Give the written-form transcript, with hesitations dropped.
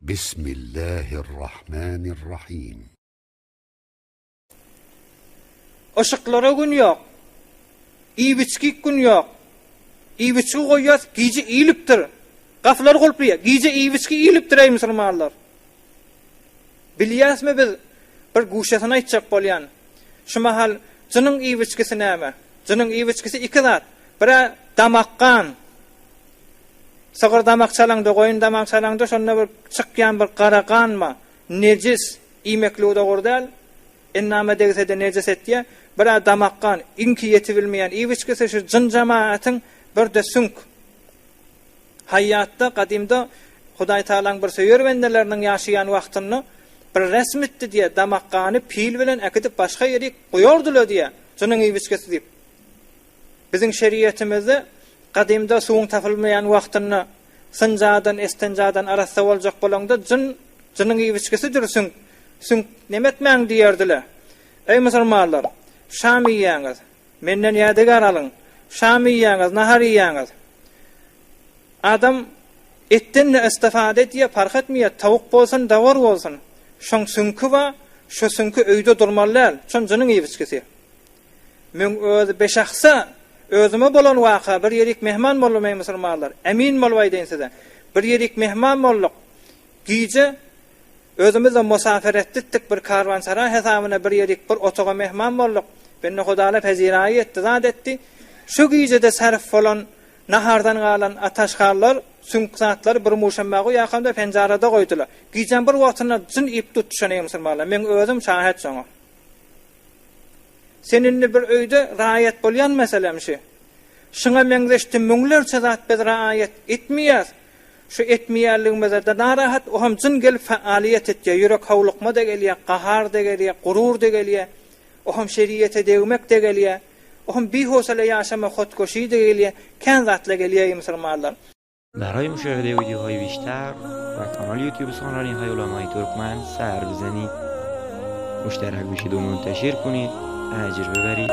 Bismillahirrahmanirrahim. Işıklara gün yok. İyibiçki gün yok. İyibiçki koyuyor, giyce iyiliptir. Gaflar golpluyor, giyce iyibiçki iyiliptir ey Müslümanlar. Bilyasmy biz bir guşasına itçak bolyan. Şu mahal jynyň iyibiçkisi näme? Jynyň iyibiçkisi iki zat. Biri damakkan. Sagır damak çalandy, goýun damak çalandy, şonda bir çykýan bir garakanma, nejis iýmekliğde gordal. Enname degse de nejis etdiýe, bir damakkan, inki yeti bilmeýän iýbiçkisi şu jyn jamaatyň bir de sünk. Hayatda kadimda Hudaý Taala'ň bir söýür bendeleriniň ýaşaýan wagtyny bir resmitdi diye damakkany pil bilen ekitip başga ýere goýardylar diye. Jynyň iýbiçkisi diýip. Biziň şeriatimizde kadimda suwuň tapylmaýan wagtyny sınjadan estenjadan arasda boljak bolanda jynyň iýbiçkisi dursun. Sünk nemetmäň diýerdiler. Ey musulmanlar, şam ýýäňiz, menden ýadygar alyň. Şam ýýäňiz, nahar ýýäňiz. Adam etten istifade etdiýe fark etmeýär, tawuk bolsun, dawar bolsun. Şoň sünki we şu sünki öýde durmalylar. Şoň jynyň iýbiçkisi. Men öz beşahsa özüme bolan waka bir ýerik mehman bolmam ey musulmanlar. Emin bolbaý diýinse-de. Bir ýerik mehman bolduk. Giýje özümizle musafir etdik bir karvansara hesabyna bir ýerik bir otaga mehman bolduk. Benne Hudaýa peziraý etdi, zat etdi. Şu giýjede sarf bolan nahardan galan ataşgarlar, sünk zatlar bir muşammagy ýakynda penjarada goýdular. Giýjen bir wagtyna jyn ip tutuşan ey musulmanlar. Men özüm şahit soňa. Seninle bir öýde raýat bolýan meselemşi. Şuňa meňzeşdi müňlerçe zat biz raýat etmeýär. Şu etmeýärligimizde de narahat oham jyn gelip faaliýet etýär. Ýürek hawlykma da gelýär, gahar da gelýär, gurur da gelýär. Oham şeriýete degmek de gelýär. Oham bihosala ýaşama hotkoşy da gelýär. Kän zatla gelýär musulmanlar. برای مشاهده ویدیوهای بیشتر و کانال یوتیوب سخنرانی علمای ترکمن سر بزنید، مشترک بشید و منتشر کنید، اجر ببرید.